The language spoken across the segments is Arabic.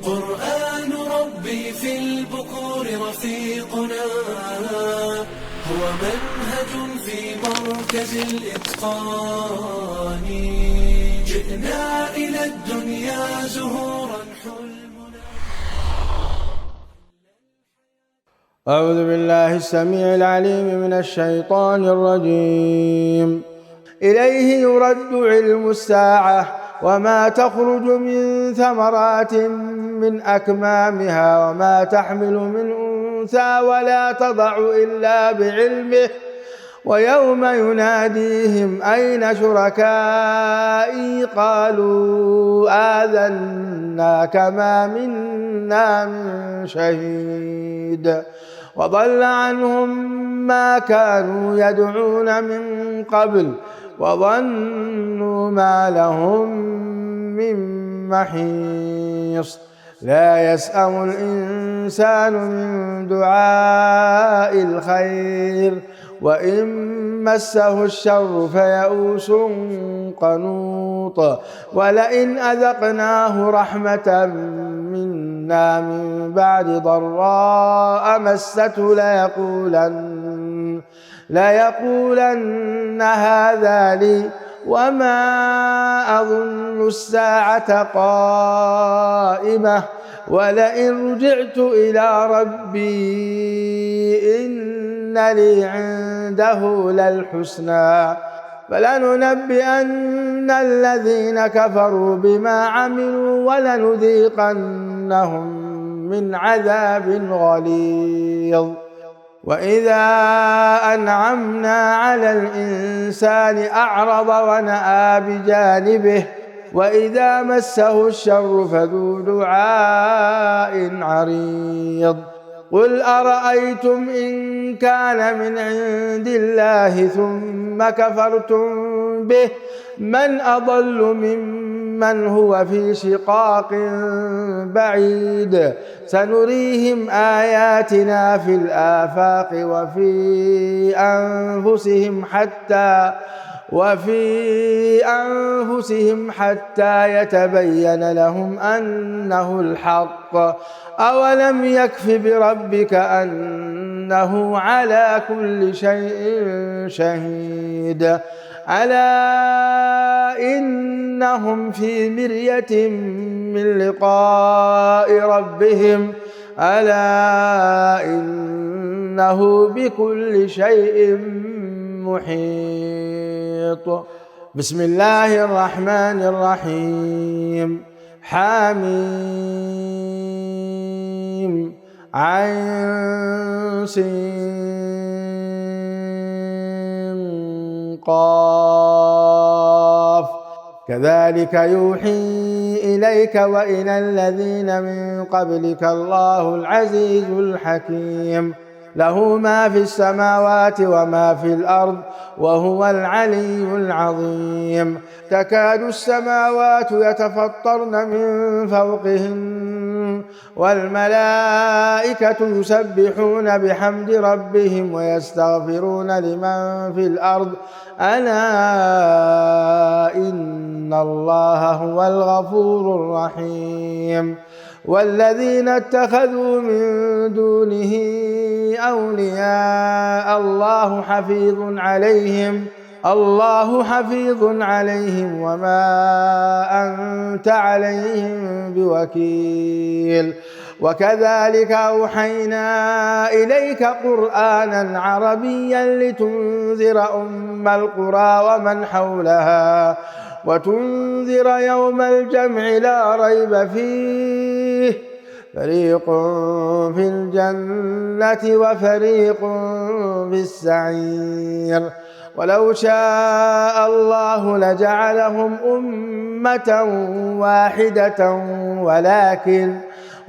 قرآن ربي في البكور رفيقنا، هو منهج في مركز الإتقان. جئنا إلى الدنيا زهورا حلمنا. أعوذ بالله السميع العليم من الشيطان الرجيم. إليه يرد علم الساعة وما تخرج من ثمرات من أكمامها وما تحمل من أنثى ولا تضع إلا بعلمه، ويوم يناديهم أين شركائي قالوا آذناك ما منا من شهيد، وضل عنهم ما كانوا يدعون من قبل وظنوا ما لهم من محيص. لا يسأم الإنسان من دعاء الخير وإن مسه الشر فيئوس قنوط، ولئن أذقناه رحمة منا من بعد ضراء مسته ليقولن هذا لي وما أظن الساعة قائمة ولئن رجعت إلى ربي إن لي عنده للحسنى فلننبئن الذين كفروا بما عملوا ولنذيقنهم من عذاب غليظ. وإذا أنعمنا على الإنسان أعرض ونأى بجانبه وإذا مسه الشر فذو دعاء عريض. قل أرأيتم إن كان من عند الله ثم كفرتم به من أضل ممن هو في شقاق بعيد. سنريهم آياتنا في الآفاق وفي أنفسهم حتى يتبين لهم أنه الحق. أولم يكف بربك أنه على كل شيء شهيد. ألا إنهم في مرية من لقاء ربهم ألا إنه بكل شيء محيط. بسم الله الرحمن الرحيم. حميم عين سين قاف. كذلك يوحي إليك وإلى الذين من قبلك الله العزيز الحكيم. له ما في السماوات وما في الأرض وهو العلي العظيم. تكاد السماوات يتفطرن من فوقهن والملائكة يسبحون بحمد ربهم ويستغفرون لمن في الأرض ألا إن الله هو الغفور الرحيم. والذين اتخذوا من دونه أولياء الله حفيظ عليهم وما أنت عليهم بوكيل. وكذلك أوحينا إليك قرآنا عربيا لتنذر أم القرى ومن حولها وتنذر يوم الجمع لا ريب فيه فريق في الجنة وفريق في السعير. ولو شاء الله لجعلهم أمة واحدة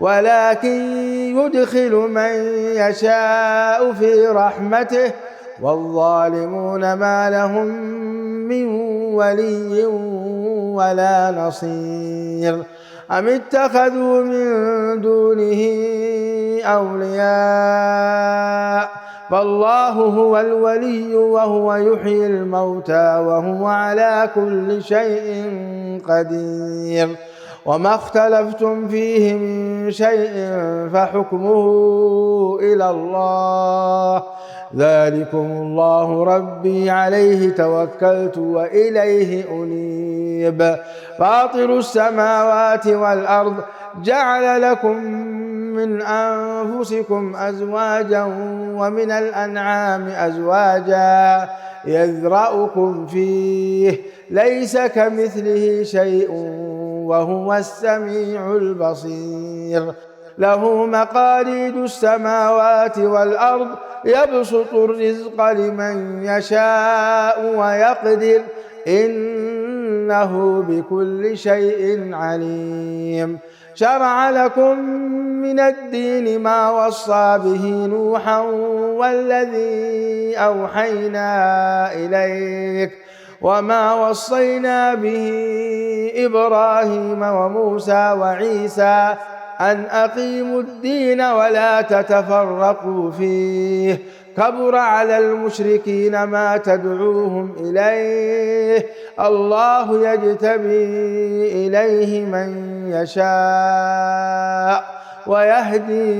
ولكن يدخل من يشاء في رحمته والظالمون ما لهم من ولي ولا نصير. أم اتخذوا من دونه أولياء فالله هو الولي وهو يحيي الموتى وهو على كل شيء قدير. وما اختلفتم فيه من شيء فحكمه إلى الله، ذلكم الله ربي عليه توكلت وإليه أنيب. فاطر السماوات والأرض جعل لكم من أنفسكم أزواجا ومن الأنعام أزواجا يذرأكم فيه ليس كمثله شيء وهو السميع البصير. له مقاليد السماوات والأرض يبسط الرزق لمن يشاء ويقدر إنه بكل شيء عليم. شرع لكم من الدين ما وصى به نوحا والذي أوحينا إليك وما وصينا به إبراهيم وموسى وعيسى أن أقيموا الدين ولا تتفرقوا فيه، كبر على المشركين ما تدعوهم إليه، الله يجتبي إليه من يشاء ويهدي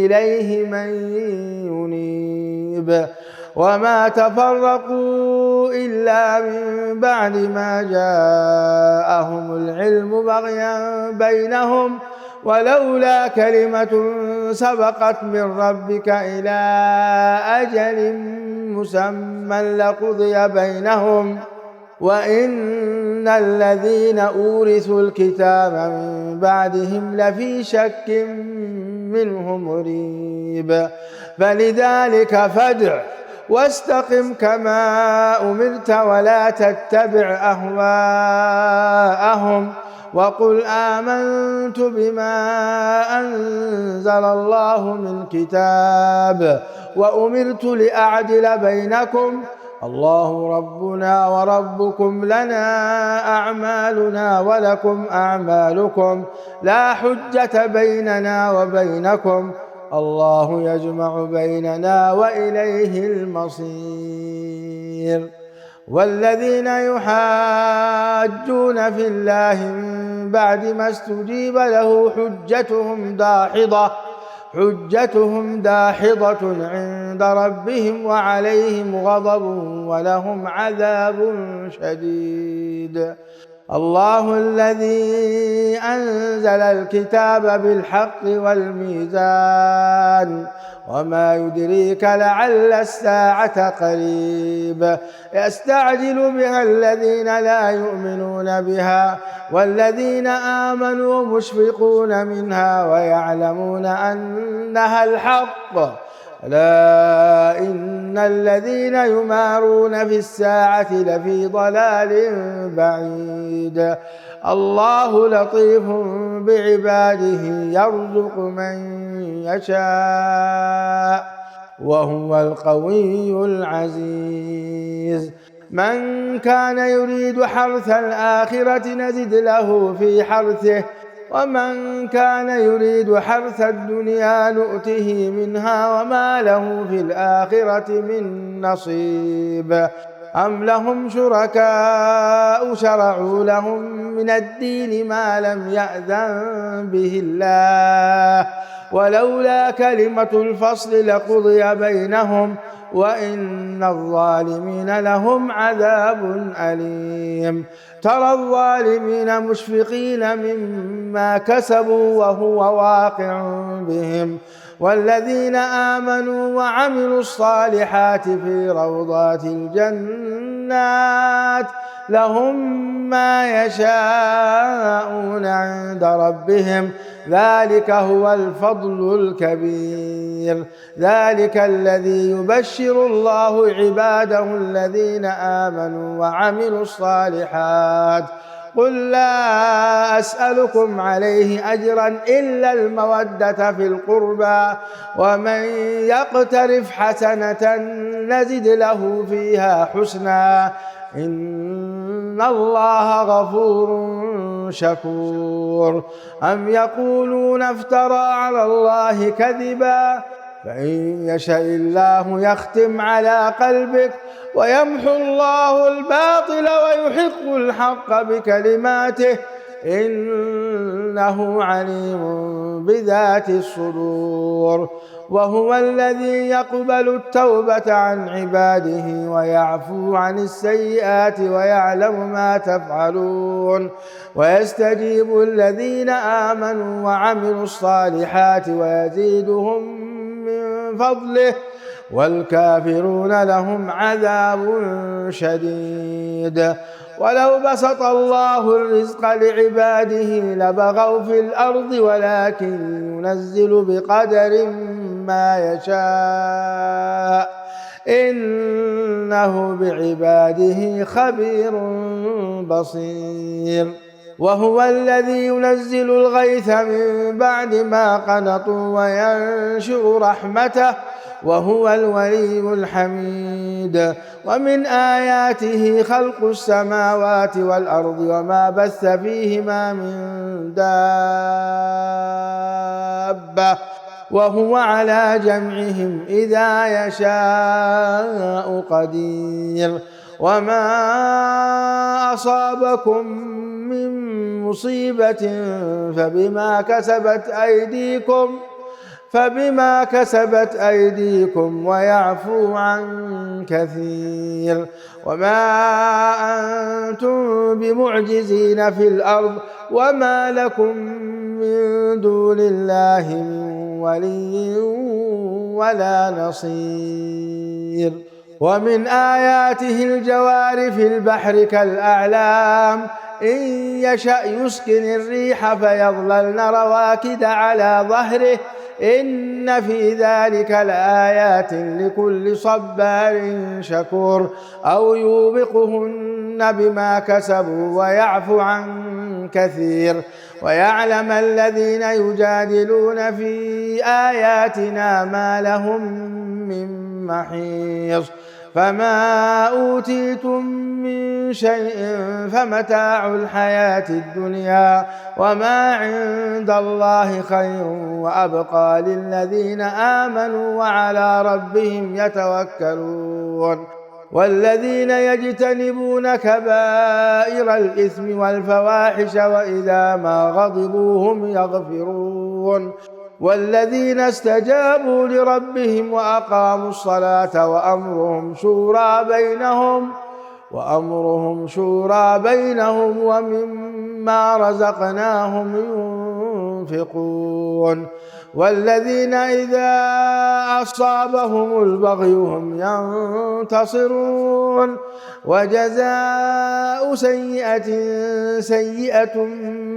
إليه من ينيب. وما تفرقوا إلا من بعد ما جاءهم العلم بغيا بينهم، ولولا كلمة سبقت من ربك إلى أجل مسمى لقضي بينهم وإن الذين أورثوا الكتاب من بعدهم لفي شك منه مريب. فلذلك فادع واستقم كما أمرت ولا تتبع أهواءهم وقل آمنت بما أنزل الله من كتاب وأمرت لأعدل بينكم الله ربنا وربكم لنا أعمالنا ولكم أعمالكم لا حجة بيننا وبينكم الله يجمع بيننا وإليه المصير. والذين يحاجون في الله من بعد ما استجيب له حجتهم داحضة عند ربهم وعليهم غضب ولهم عذاب شديد. الله الذي أنزل الكتاب بالحق والميزان وما يدريك لعل الساعة قريب يستعجل بها الذين لا يؤمنون بها والذين آمنوا مشفقون منها ويعلمون أنها الحق ألا إن الذين يمارون في الساعة لفي ضلال بعيد. الله لطيف بعباده يرزق من يشاء وهو القوي العزيز. من كان يريد حرث الآخرة نزد له في حرثه ومن كان يريد حرث الدنيا نؤته منها وما له في الآخرة من نصيب. أم لهم شركاء شرعوا لهم من الدين ما لم يأذن به الله ولولا كلمة الفصل لقضي بينهم وإن الظالمين لهم عذاب أليم. ترى الظالمين مشفقين مما كسبوا وهو واقع بهم والذين آمنوا وعملوا الصالحات في روضات الجنات لهم ما يشاءون عند ربهم ذلك هو الفضل الكبير. ذلك الذي يبشر الله عباده الذين آمنوا وعملوا الصالحات قل لا أسألكم عليه أجرا إلا المودة في القربى ومن يقترف حسنة نزد له فيها حسنا إن الله غفور شكور. أم يقولون افترى على الله كذبا فإن يشاء الله يختم على قلبك ويمحو الله الباطل ويحق الحق بكلماته إنه عليم بذات الصدور. وهو الذي يقبل التوبة عن عباده ويعفو عن السيئات ويعلم ما تفعلون، ويستجيب الذين آمنوا وعملوا الصالحات ويزيدهم من فضله، والكافرون لهم عذاب شديد. ولو بسط الله الرزق لعباده لبغوا في الأرض ولكن ينزل بقدر ما يشاء إنه بعباده خبير بصير. وهو الذي ينزل الغيث من بعد ما قنطوا وينشر رحمته وهو الولي الحميد. ومن آياته خلق السماوات والأرض وما بث فيهما من دابة وهو على جمعهم إذا يشاء قدير. وما أصابكم من مصيبة فبما كسبت أيديكم ويعفو عن كثير. وما أنتم بمعجزين في الأرض وما لكم من دون الله من ولي ولا نصير. ومن آياته الجوار في البحر كالأعلام إن يشأ يسكن الريح فيظللن رواكد على ظهره إن في ذلك لآيات لكل صبار شكور. أو يوبقهن بما كسبوا ويعفو عن كثير. ويعلم الذين يجادلون في آياتنا ما لهم من محيص. فما أوتيتم من شيء فمتاع الحياة الدنيا وما عند الله خير وأبقى للذين آمنوا وعلى ربهم يتوكلون. والذين يجتنبون كبائر الإثم والفواحش وإذا ما غضبوا هم يغفرون. والذين استجابوا لربهم وأقاموا الصلاة وأمرهم شورى بينهم ومما رزقناهم ينفقون. والذين إذا أصابهم البغي هم ينتصرون. وجزاء سيئة سيئة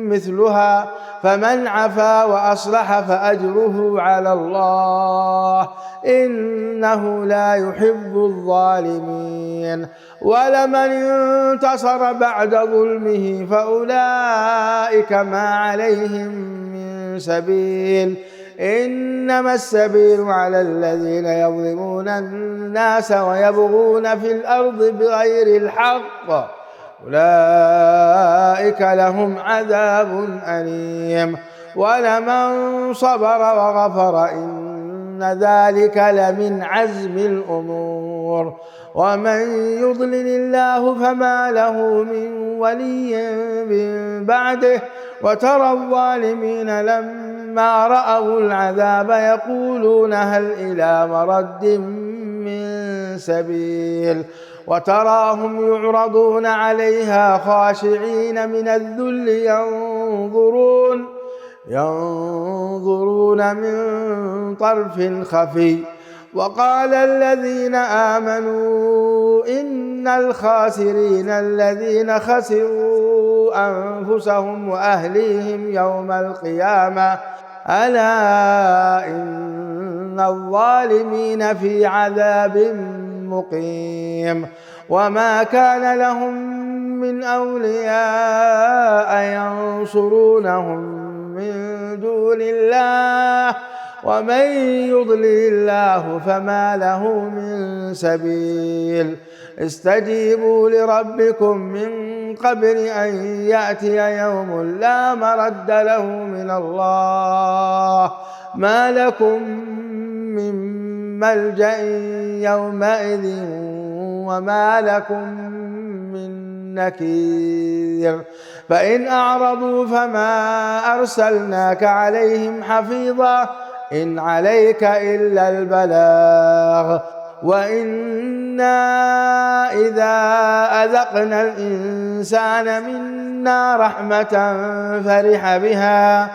مثلها فمن عفا وأصلح فأجره على الله إنه لا يحب الظالمين. ولمن انتصر بعد ظلمه فأولئك ما عليهم من سبيل إنما السبيل على الذين يظلمون الناس ويبغون في الأرض بغير الحق أولئك لهم عذاب أليم. ولمن صبر وغفر إن ذلك لمن عزم الأمور. ومن يضلل الله فما له من ولي من بعده. وترى الظالمين لما رأوا العذاب يقولون هل إلى مرد من سبيل. وتراهم يعرضون عليها خاشعين من الذل ينظرون من طرف خفي. وقال الذين آمنوا إن الخاسرين الذين خسروا أنفسهم وأهليهم يوم القيامة ألا إن الظالمين في عذاب مقيم. وما كان لهم من أولياء ينصرونهم من دون الله ومن يضلل الله فما له من سبيل. استجيبوا لربكم من قبل أن يأتي يوم لا مرد له من الله ما لكم من ملجأ يومئذ وما لكم من نكير. فإن أعرضوا فما أرسلناك عليهم حفيظا إن عليك إلا البلاغ وإنا إذا أذقنا الإنسان منا رحمة فرح بها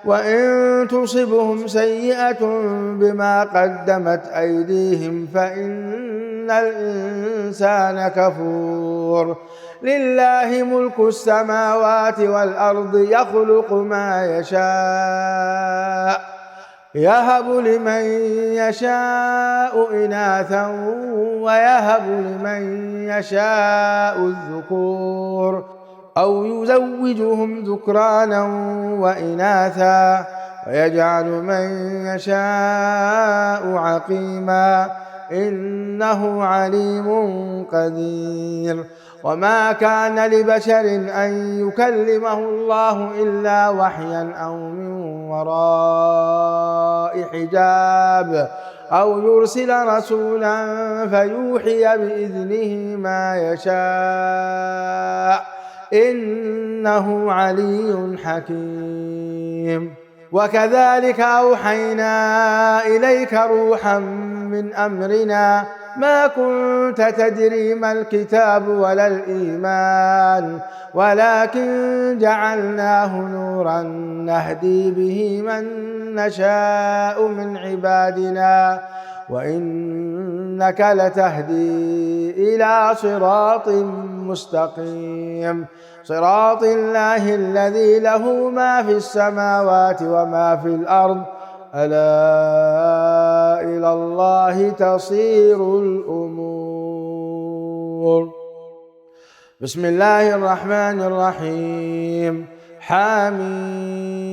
وإن تصبهم سيئة بما قدمت أيديهم فإن الإنسان كفور لله ملك السماوات والأرض يخلق ما يشاء يهب لمن يشاء إناثا ويهب لمن يشاء الذكور أو يزوجهم ذكرانا وإناثا ويجعل من يشاء عقيما إنه عليم قدير وما كان لبشر أن يكلمه الله إلا وحيا أو من وراء حجاب أو يرسل رسولا فيوحي بإذنه ما يشاء إنه علي حكيم وكذلك أوحينا إليك روحا من أمرنا ما كنت تدري ما الكتاب ولا الإيمان ولكن جعلناه نورا نهدي به من نشاء من عبادنا وإنك لتهدي إلى صراط مستقيم صراط الله الذي له ما في السماوات وما في الأرض ألا إلى الله تصير الأمور بسم الله الرحمن الرحيم حميم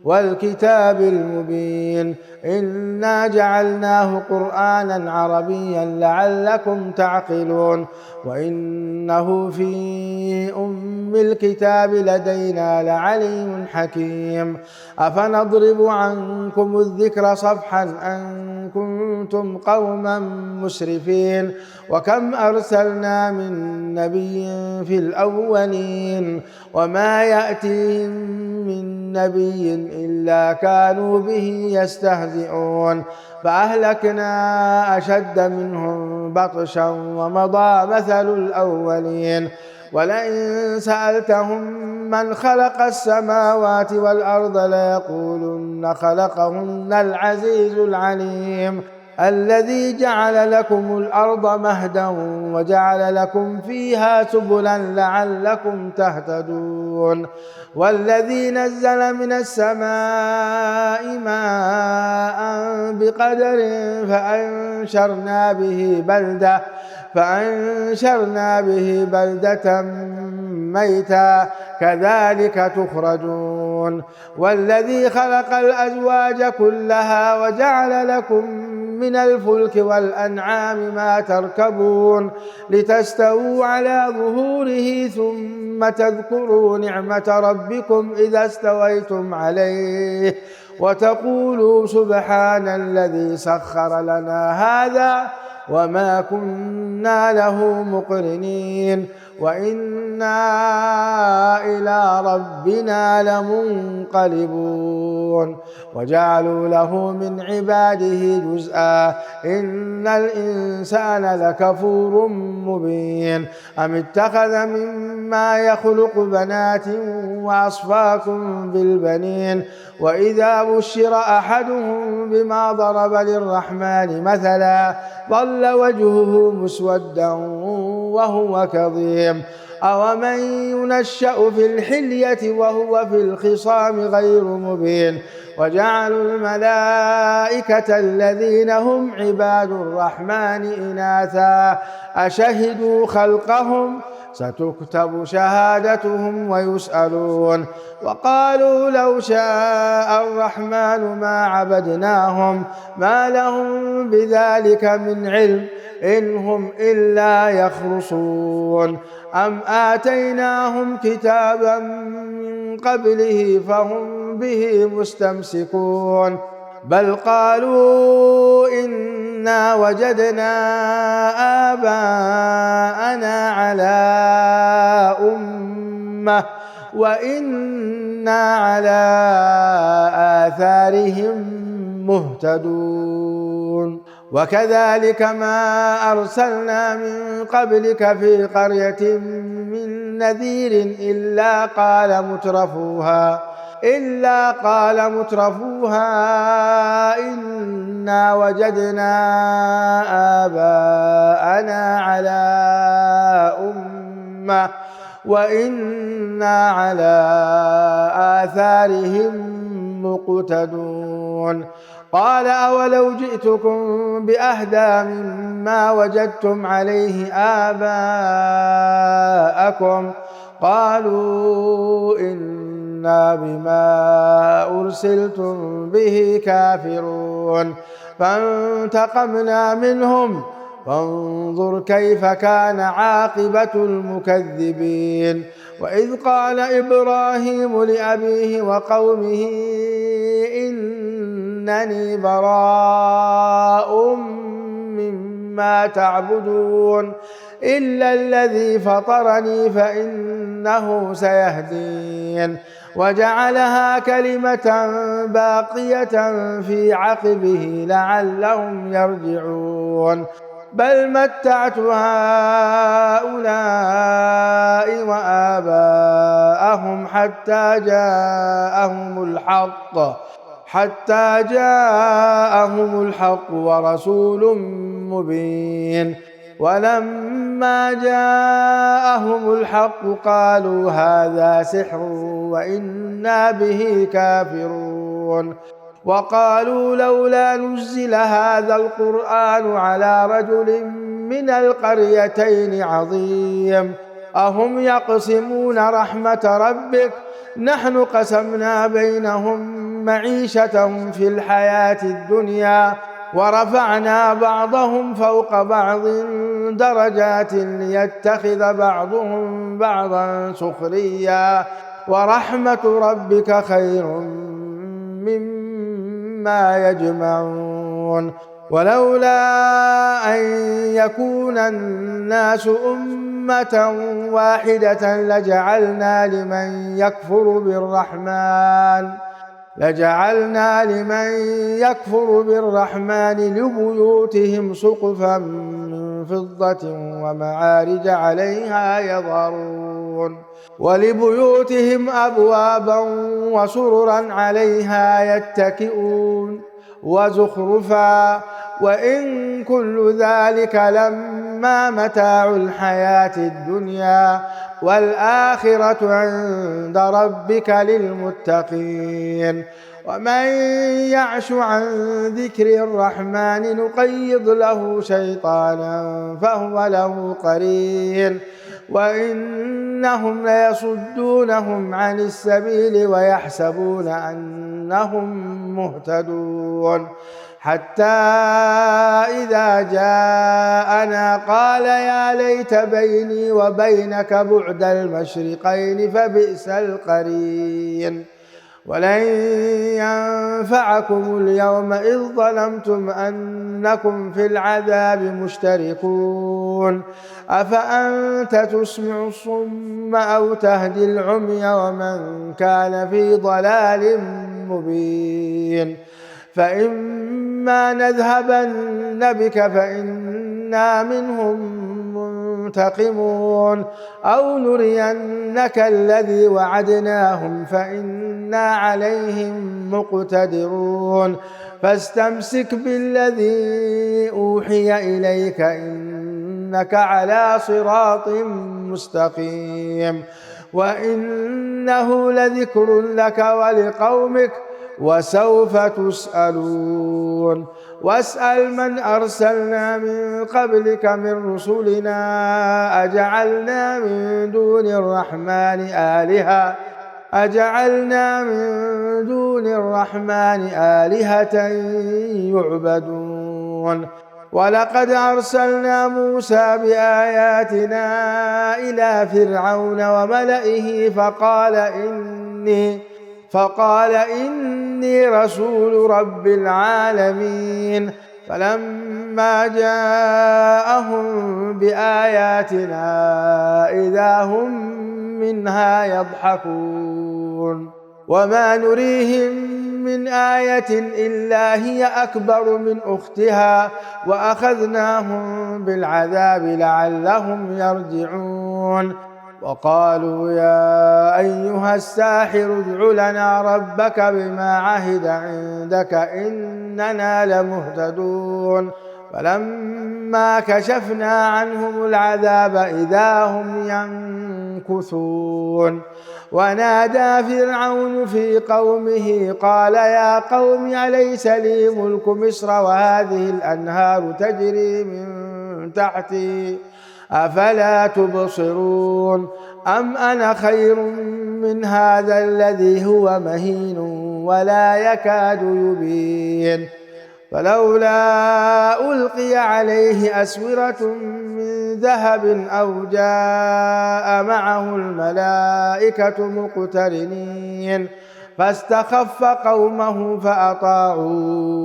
والكتاب المبين إنا جعلناه قرآنا عربيا لعلكم تعقلون وإنه في أم الكتاب لدينا لعليم حكيم أفنضرب عنكم الذكر صفحا أن كنتم قوما مسرفين وكم أرسلنا من نبي في الأولين وما يأتيهم من نبي إلا كانوا به يستهزئون فأهلكنا أشد منهم بطشا ومضى مثل الأولين ولئن سألتهم من خلق السماوات والأرض ليقولن خلقهن العزيز العليم الذي جعل لكم الأرض مهدا وجعل لكم فيها سبلا لعلكم تهتدون والذي نزل من السماء ماء بقدر فأنشرنا به بلدة ميتا كذلك تخرجون والذي خلق الأزواج كلها وجعل لكم من الفلك والأنعام ما تركبون لتستووا على ظهوره ثم تذكروا نعمة ربكم إذا استويتم عليه وتقولوا سبحان الذي سخر لنا هذا وما كنا له مقرنين وإنا إلى ربنا لمنقلبون وجعلوا له من عباده جزءا إن الإنسان لكفور مبين أم اتخذ مما يخلق بنات وأصفاكم بالبنين وإذا بشر أحدهم بما ضرب للرحمن مثلا ظل وجهه مسودا وهو كظيم أومن ينشأ في الحلية وهو في الخصام غير مبين وجعلوا الملائكة الذين هم عباد الرحمن إناثا أشهدوا خلقهم ستكتب شهادتهم ويسألون وقالوا لو شاء الرحمن ما عبدناهم ما لهم بذلك من علم إن هم إلا يخرصون أم آتيناهم كتابا من قبله فهم به مستمسكون بل قالوا إنا وجدنا آباءنا على أمة وإنا على آثارهم مهتدون وكذلك ما أرسلنا من قبلك في قرية من نذير إلا قال مترفوها إنا وجدنا آباءنا على أمة وإنا على آثارهم مقتدون قال أولو جئتكم بأهدى مما وجدتم عليه آباءكم قالوا إنا بما أرسلتم به كافرون فانتقمنا منهم فانظر كيف كان عاقبة المكذبين وإذ قال إبراهيم لأبيه وقومه إنني براء مما تعبدون إلا الذي فطرني فإنه سيهدين وجعلها كلمة باقية في عقبه لعلهم يرجعون بل متعت هؤلاء وآباءهم حتى جاءهم الحق ورسول مبين ولما جاءهم الحق قالوا هذا سحر وإنا به كافرون وقالوا لولا نزل هذا القرآن على رجل من القريتين عظيم أهم يقسمون رحمة ربك نحن قسمنا بينهم معيشتهم في الحياة الدنيا ورفعنا بعضهم فوق بعض درجات ليتخذ بعضهم بعضا سخريا ورحمة ربك خير مما يجمعون ولولا أن يكون الناس أمة واحدة لجعلنا لمن يكفر بالرحمن لبيوتهم سقفا من فضة ومعارج عليها يظهرون ولبيوتهم أبوابا وسررا عليها يتكئون وزخرفا وإن كل ذلك لما متاع الحياة الدنيا والآخرة عند ربك للمتقين ومن يعش عن ذكر الرحمن نقيض له شيطانا فهو له قرين وإنهم ليصدونهم عن السبيل ويحسبون أنهم مهتدون حتى إذا جاءنا قال يا ليت بيني وبينك بعد المشرقين فبئس القرين ولن ينفعكم اليوم إذ ظلمتم أنكم في العذاب مشتركون أفأنت تسمع الصم أو تهدي العمي ومن كان في ضلال مبين فإما نذهبن بك فإنا منهم منتقمون أو نرينك الذي وعدناهم فإنا عليهم مقتدرون فاستمسك بالذي أوحي إليك إنك على صراط مستقيم وإنه لذكر لك ولقومك وسوف تسألون واسأل من أرسلنا من قبلك من رسلنا أجعلنا من دون الرحمن آلهة يعبدون ولقد أرسلنا موسى بآياتنا إلى فرعون وملئه فقال إني إني رسول رب العالمين. فلما جاءهم بآياتنا إذا هم منها يضحكون وما نريهم من آية إلا هي أكبر من أختها وأخذناهم بالعذاب لعلهم يرجعون. وقالوا يا أيها الساحر ادع لنا ربك بما عهد عندك إننا لمهتدون. فلما كشفنا عنهم العذاب إذا هم ينكثون. ونادى فرعون في قومه قال يا قوم أليس لي ملك مصر وهذه الأنهار تجري من تحتي أفلا تبصرون أم أنا خير من هذا الذي هو مهين ولا يكاد يبين. فلولا ألقي عليه أسورة من ذهب أو جاء معه الملائكة مقترنين فاستخف قومه فأطاعوه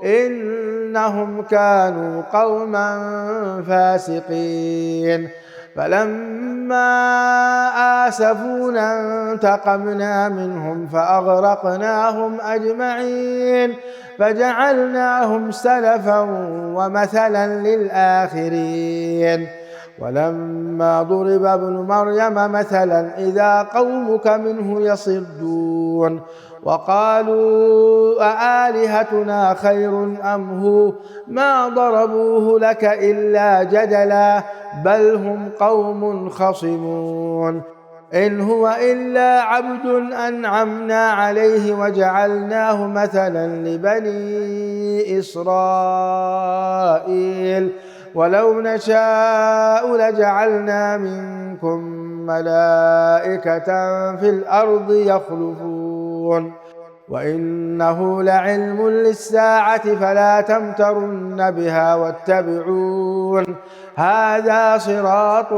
إنهم كانوا قوما فاسقين. فلما آسفونا انتقمنا منهم فأغرقناهم أجمعين فجعلناهم سلفا ومثلا للآخرين. ولما ضرب ابن مريم مثلا إذا قومك منه يصدون وقالوا أآلهتنا خير أم هو ما ضربوه لك إلا جدلا بل هم قوم خصمون. إن هو إلا عبد أنعمنا عليه وجعلناه مثلا لبني إسرائيل ولو نشاء لجعلنا منكم ملائكة في الأرض يخلفون. وإنه لعلم للساعة فلا تمترن بها واتبعون هذا صراط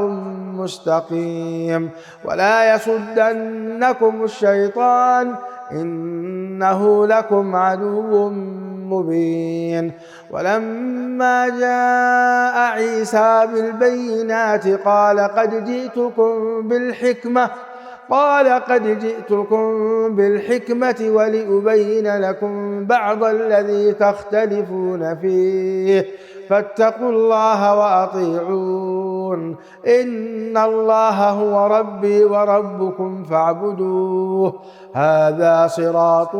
مستقيم. ولا يصدنكم الشيطان إنه لكم عدو مبين. ولما جاء عيسى بالبينات قال قد جئتكم بالحكمة ولأبين لكم بعض الذي تختلفون فيه فاتقوا الله وأطيعون إن الله هو ربي وربكم فاعبدوه هذا صراط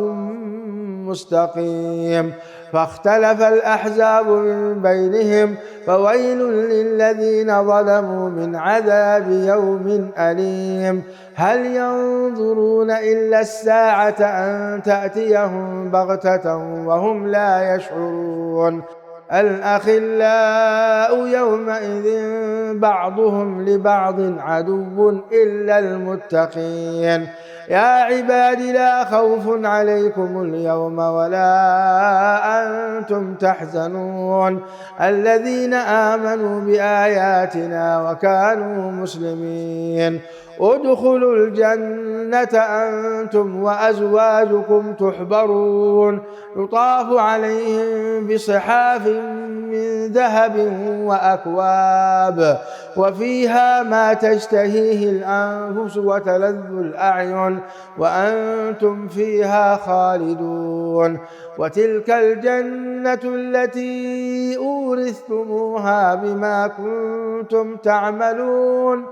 مستقيم. فاختلف الأحزاب من بينهم فويل للذين ظلموا من عذاب يوم أليم. هل ينظرون إلا الساعة أن تأتيهم بغتة وهم لا يشعرون. الأخلاء يومئذ بعضهم لبعض عدو إلا المتقين. يا عباد لا خوف عليكم اليوم ولا أنتم تحزنون الذين آمنوا بآياتنا وكانوا مسلمين. ادخلوا الجنة أنتم وأزواجكم تحبرون يطاف عليهم بصحاف من ذهب وأكواب وفيها ما تشتهيه الأنفس وتلذ الأعين وأنتم فيها خالدون. وتلك الجنة التي أورثتموها بما كنتم تعملون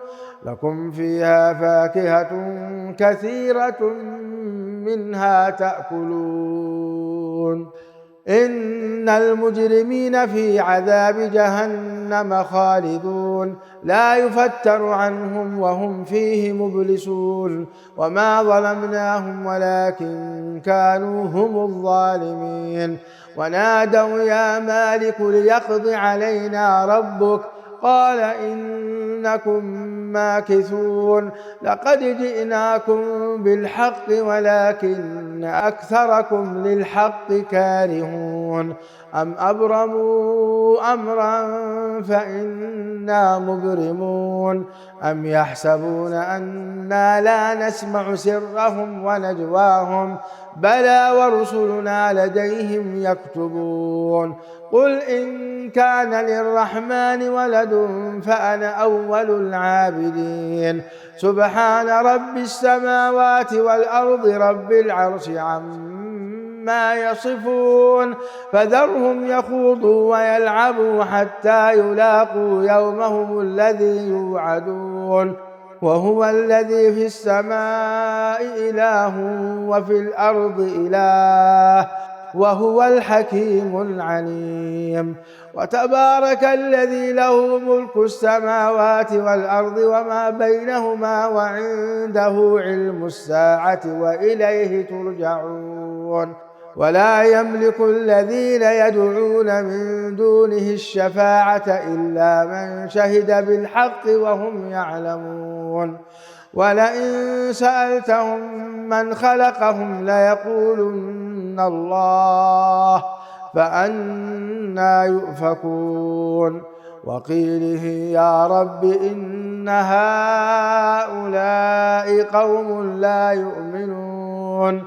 لكم فيها فاكهة كثيرة منها تأكلون. إن المجرمين في عذاب جهنم خالدون لا يفتر عنهم وهم فيه مبلسون. وما ظلمناهم ولكن كانوا هم الظالمين. ونادوا يا مالك ليقض علينا ربك قال إنكم ماكثون لقد جئناكم بالحق ولكن أكثركم للحق كارهون. أم أبرموا أمرا فإنا مبرمون أم يحسبون أنا لا نسمع سرهم ونجواهم بلى ورسلنا لديهم يكتبون قل إن كان للرحمن ولد فأنا أول العابدين سبحان رب السماوات والأرض رب العرش عما يصفون فذرهم يخوضوا ويلعبوا حتى يلاقوا يومهم الذي يوعدون وهو الذي في السماء إله وفي الأرض إله وهو الحكيم العليم وتبارك الذي له ملك السماوات والأرض وما بينهما وعنده علم الساعة وإليه ترجعون ولا يملك الذين يدعون من دونه الشفاعة إلا من شهد بالحق وهم يعلمون ولئن سألتهم من خلقهم ليقولن الله فأنى يؤفكون وقيله يا رب إن هؤلاء قوم لا يؤمنون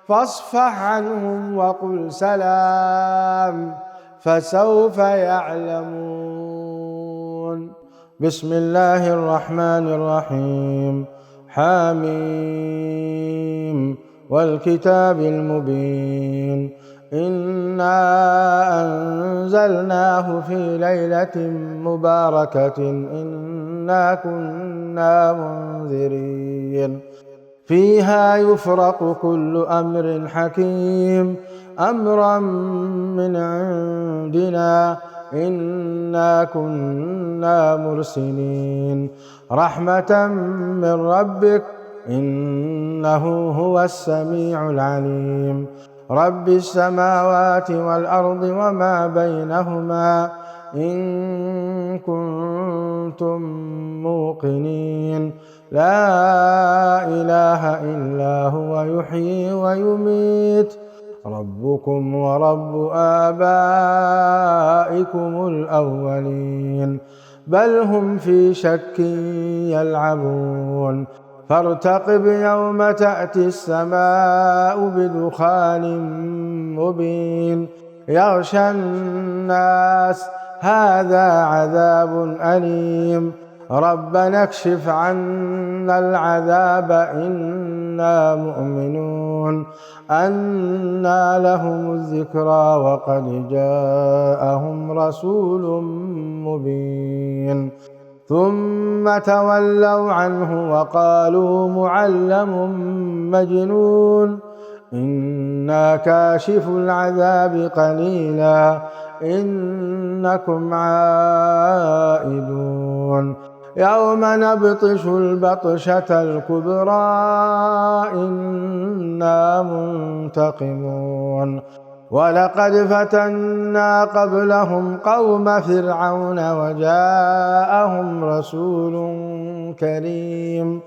فاصفح عنهم وقل سلام فسوف يعلمون بسم الله الرحمن الرحيم حميم والكتاب المبين إنا أنزلناه في ليلة مباركة إنا كنا منذرين فيها يفرق كل أمر حكيم أمرا من عندنا إنا كنا مرسلين رحمة من ربك إنه هو السميع العليم رب السماوات والأرض وما بينهما إن كنتم موقنين لا إله إلا هو يحيي ويميت ربكم ورب آبائكم الأولين بل هم في شك يلعبون فارتقب يوم تأتي السماء بدخان مبين يغشى الناس هذا عذاب أليم ربنا اكشف عنا العذاب إنا مؤمنون أنى لهم الذكرى وقد جاءهم رسول مبين ثم تولوا عنه وقالوا معلم مجنون إنا كاشف العذاب قليلا إنكم عائدون يوم نبطش البطشة الكبرى إنا منتقمون ولقد فتنا قبلهم قوم فرعون وجاءهم رسول كريم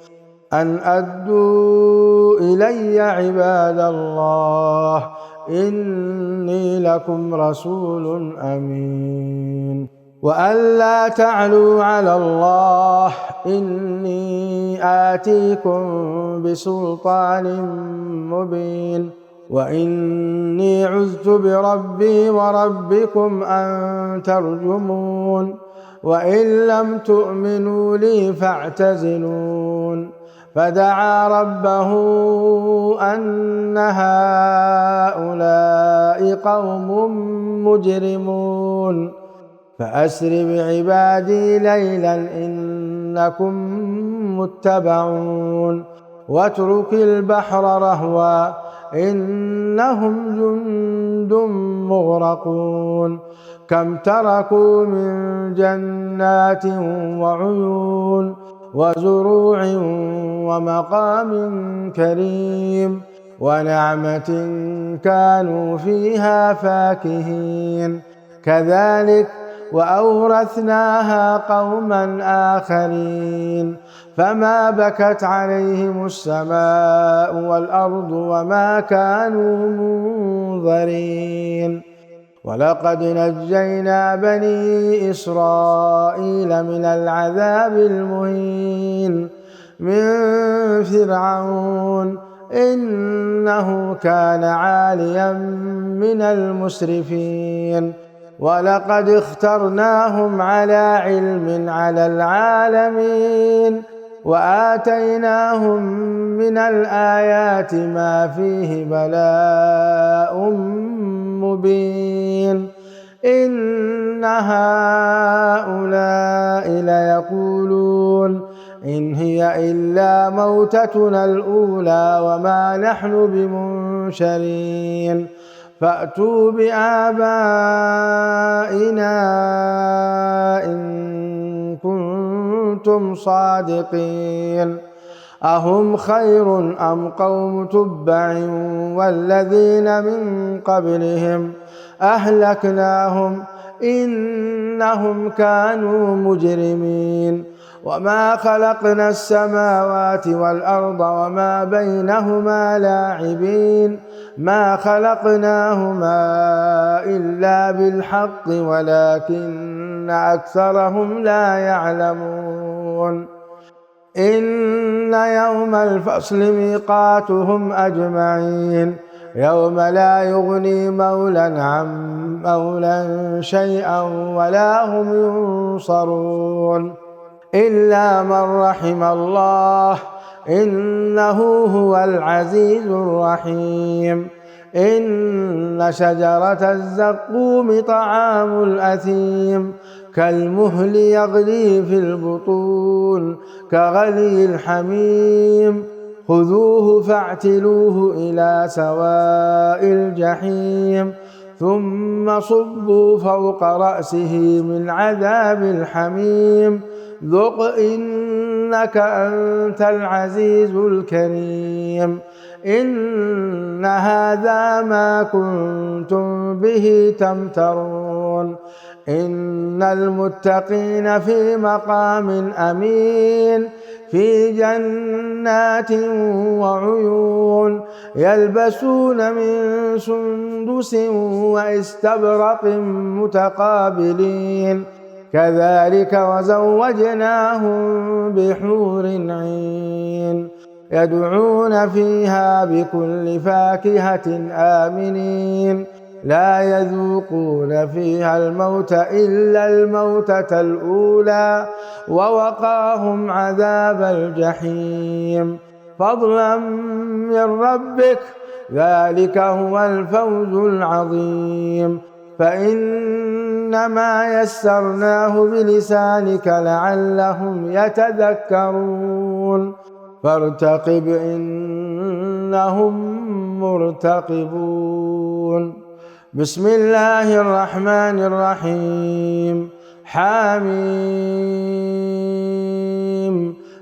أن أدوا إلي عباد الله إني لكم رسول أمين وأن لا تعلوا على الله إني آتيكم بسلطان مبين وإني عذت بربي وربكم أن ترجمون وإن لم تؤمنوا لي فاعتزلون فدعا ربه أن هؤلاء قوم مجرمون فأسر بعبادي ليلا إنكم متبعون واترك البحر رهوا إنهم جند مغرقون كم تركوا من جنات وعيون وزروع ومقام كريم ونعمة كانوا فيها فاكهين كذلك وأورثناها قوما آخرين فما بكت عليهم السماء والأرض وما كانوا منظرين ولقد نجينا بني إسرائيل من العذاب المهين من فرعون إنه كان عاليا من المسرفين ولقد اخترناهم على علم على العالمين وآتيناهم من الآيات ما فيه بلاء مبين إن هؤلاء ليقولون إن هي إلا موتتنا الأولى وما نحن بمنشرين فأتوا بآبائنا إن كنتم صادقين أهم خير أم قوم تبع والذين من قبلهم أهلكناهم إنهم كانوا مجرمين وما خلقنا السماوات والأرض وما بينهما لاعبين ما خلقناهما إلا بالحق ولكن أكثرهم لا يعلمون إن يوم الفصل ميقاتهم أجمعين يوم لا يغني مولى عن مولى شيئا ولا هم ينصرون إلا من رحم الله إنه هو العزيز الرحيم إن شجرة الزقوم طعام الأثيم كالمهل يغلي في البطون كغلي الحميم خذوه فاعتلوه إلى سواء الجحيم ثم صبوا فوق رأسه من عذاب الحميم ذق إنك أنت العزيز الكريم إن هذا ما كنتم به تمترون إن المتقين في مقام أمين في جنات وعيون يلبسون من سندس واستبرق متقابلين كذلك وزوجناهم بحور عين يدعون فيها بكل فاكهة آمنين لا يذوقون فيها الموت إلا الموتة الأولى ووقاهم عذاب الجحيم فضلا من ربك ذلك هو الفوز العظيم فإنما يسرناه بلسانك لعلهم يتذكرون فارتقب إنهم مرتقبون بسم الله الرحمن الرحيم حميم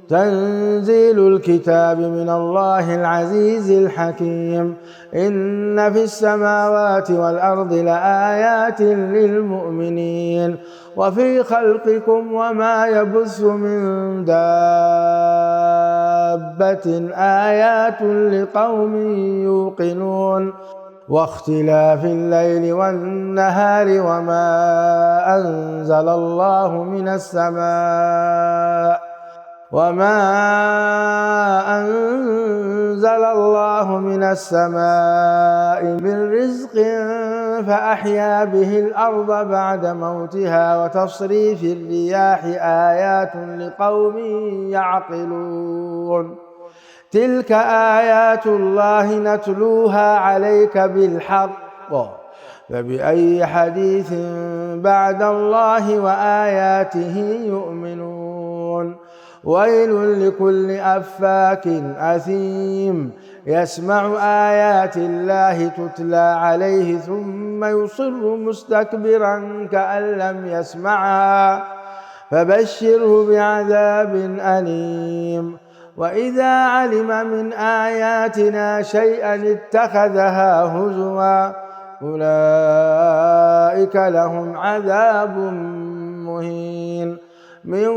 تنزيل الكتاب من الله العزيز الحكيم إن في السماوات والأرض لآيات للمؤمنين وفي خلقكم وما يبث من دابة آيات لقوم يوقنون واختلاف الليل والنهار وما أنزل الله من السماء من رزق فأحيا به الأرض بعد موتها وتصريف الرياح آيات لقوم يعقلون تلك آيات الله نتلوها عليك بالحق فبأي حديث بعد الله وآياته يؤمنون ويل لكل أفاك أثيم يسمع آيات الله تتلى عليه ثم يصر مستكبرا كأن لم يسمعها فبشره بعذاب أليم وإذا علم من آياتنا شيئا اتخذها هزوا أولئك لهم عذاب مهين من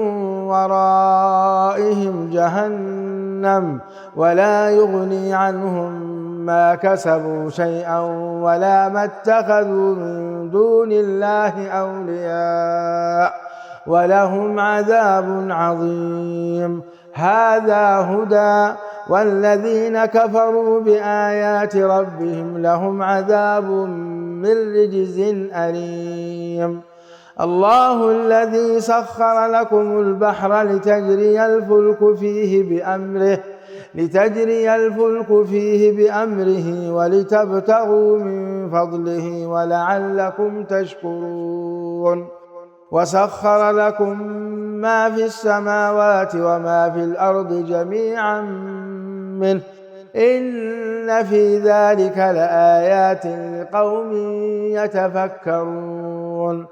ورائهم جهنم ولا يغني عنهم ما كسبوا شيئا ولا ما اتخذوا من دون الله أولياء ولهم عذاب عظيم. هذا هدى والذين كفروا بآيات ربهم لهم عذاب من رجز أليم. الله الذي سخر لكم البحر لتجري الفلك فيه بأمره ولتبتغوا من فضله ولعلكم تشكرون. وسخر لكم ما في السماوات وما في الأرض جميعا منه إن في ذلك لآيات لقوم يتفكرون.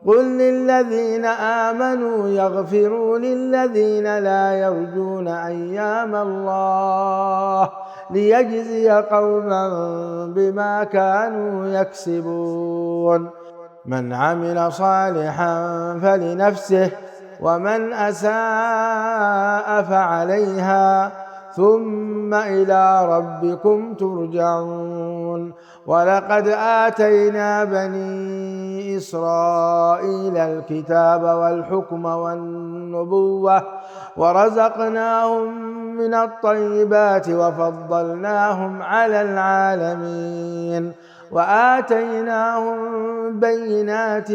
قل للذين آمنوا يغفروا للذين لا يرجون أيام الله ليجزي قوما بما كانوا يكسبون. من عمل صالحا فلنفسه ومن أساء فعليها ثم إلى ربكم ترجعون. ولقد آتينا بني إسرائيل الكتاب والحكم والنبوة ورزقناهم من الطيبات وفضلناهم على العالمين وآتيناهم بينات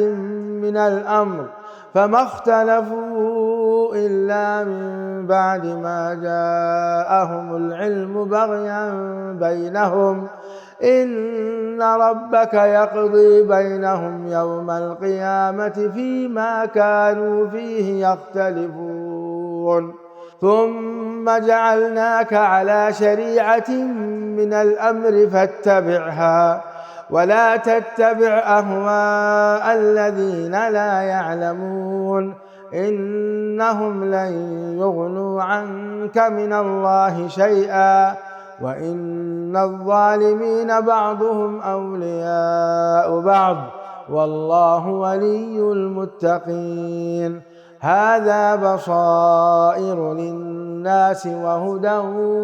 من الأمر فما اختلفوا إلا من بعد ما جاءهم العلم بغيا بينهم إن ربك يقضي بينهم يوم القيامة فيما كانوا فيه يختلفون. ثم جعلناك على شريعة من الأمر فاتبعها ولا تتبع أهواء الذين لا يعلمون إنهم لن يغنوا عنك من الله شيئا وإن الظالمين بعضهم أولياء بعض والله ولي المتقين. هذا بصائر للناس وهدى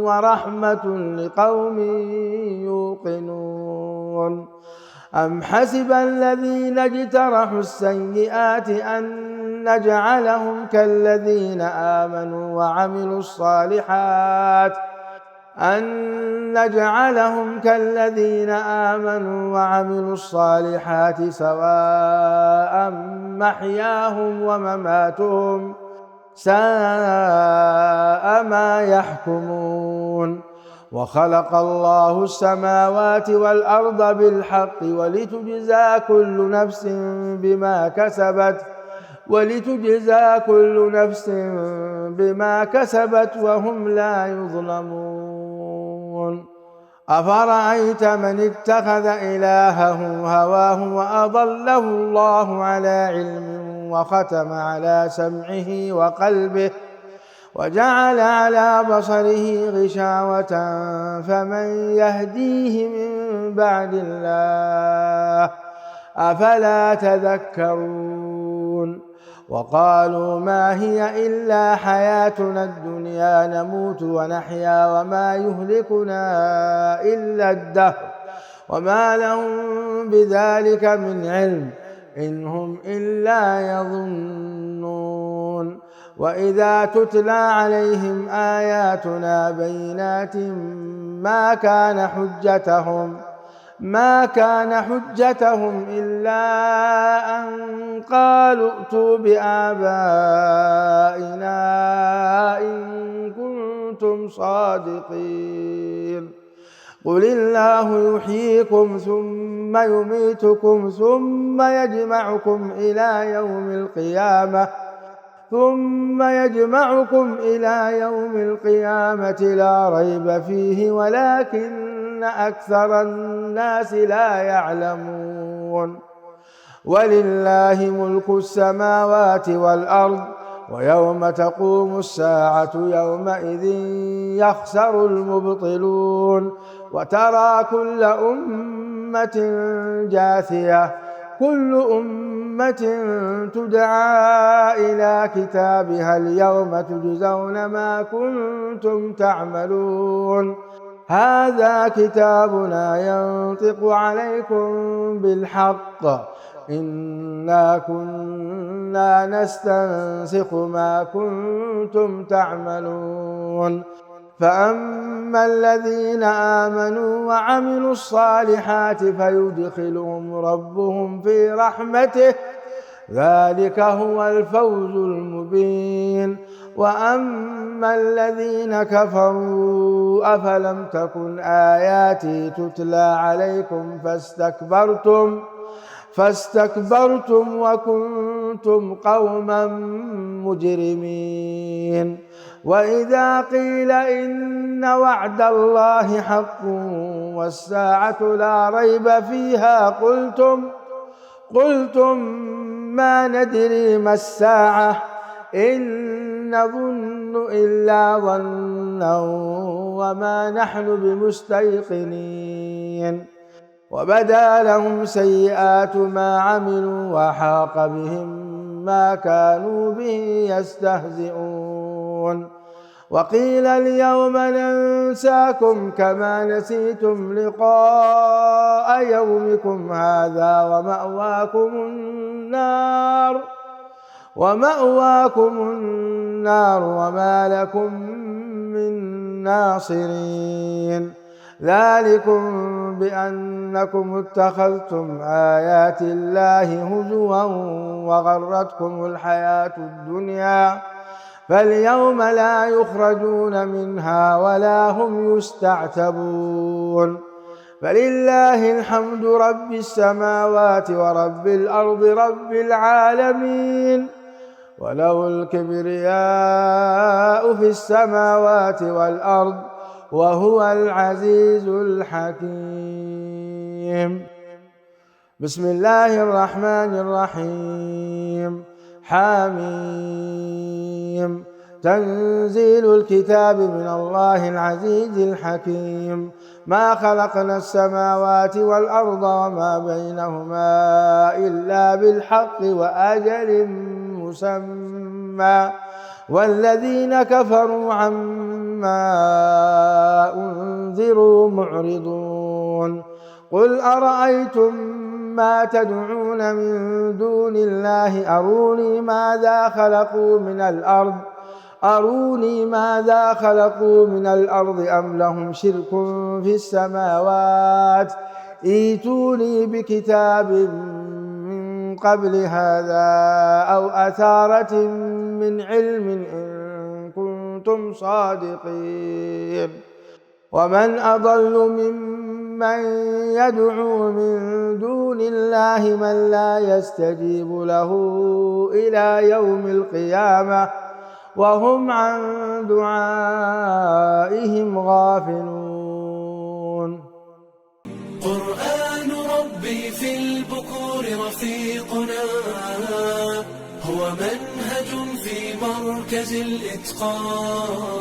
ورحمة لقوم يوقنون. أم حسب الذين اجترحوا السيئات أن نجعلهم كالذين آمنوا وعملوا الصالحات سواء محياهم ومماتهم ساء ما يحكمون. وخلق الله السماوات والأرض بالحق ولتجزى كل نفس بما كسبت وهم لا يظلمون. أفرأيت من اتخذ إلهه هواه وأضله الله على علم وختم على سمعه وقلبه وجعل على بصره غشاوة فمن يهديه من بعد الله أفلا تذكرون. وقالوا ما هي إلا حياتنا الدنيا نموت ونحيا وما يهلكنا إلا الدهر وما لهم بذلك من علم إن هم إلا يظنون. وإذا تتلى عليهم آياتنا بينات ما كان حجتهم إلا أن قالوا ائتوا بآبائنا إن كنتم صادقين. قل الله يحييكم ثم يميتكم ثم يجمعكم إلى يوم القيامة لا ريب فيه ولكن أكثر الناس لا يعلمون. ولله ملك السماوات والأرض ويوم تقوم الساعة يومئذ يخسر المبطلون وترى كل أمة جاثية كل أمة تدعى إلى كتابها اليوم تجزون ما كنتم تعملون هذا كتابنا ينطق عليكم بالحق إنا كنا نستنسخ ما كنتم تعملون فأما الذين آمنوا وعملوا الصالحات فيدخلهم ربهم في رحمته ذلك هو الفوز المبين وأما الذين كفروا أفلم تكن آياتي تتلى عليكم فاستكبرتم وكنتم قوما مجرمين وإذا قيل إن وعد الله حق والساعة لا ريب فيها قلتم ما ندري ما الساعة إن نظن إلا ظنا وما نحن بمستيقنين وبدا لهم سيئات ما عملوا وحاق بهم ما كانوا به يستهزئون وقيل اليوم ننساكم كما نسيتم لقاء يومكم هذا ومأواكم النار وما لكم من ناصرين ذلكم بأنكم اتخذتم آيات الله هزوا وغرتكم الحياة الدنيا فاليوم لا يخرجون منها ولا هم يستعتبون فلله الحمد رب السماوات ورب الأرض رب العالمين وله الكبرياء في السماوات والأرض وهو العزيز الحكيم بسم الله الرحمن الرحيم حميم تنزيل الكتاب من الله العزيز الحكيم ما خلقنا السماوات والأرض وما بينهما إلا بالحق وأجل مسمى والذين كفروا عما أنذروا معرضون قل أرأيتم ما تدعون من دون الله أروني ماذا خلقوا من الأرض أم لهم شرك في السماوات ائتوني بكتاب من قبل هذا أو أثارة من علم إن كنتم صادقين ومن أضل ممن يدعو من دون الله من لا يستجيب له إلى يوم القيامة وهم عن دعائهم غافلون قرآن ربي في البكور رفيقنا هو منهج في مركز الإتقان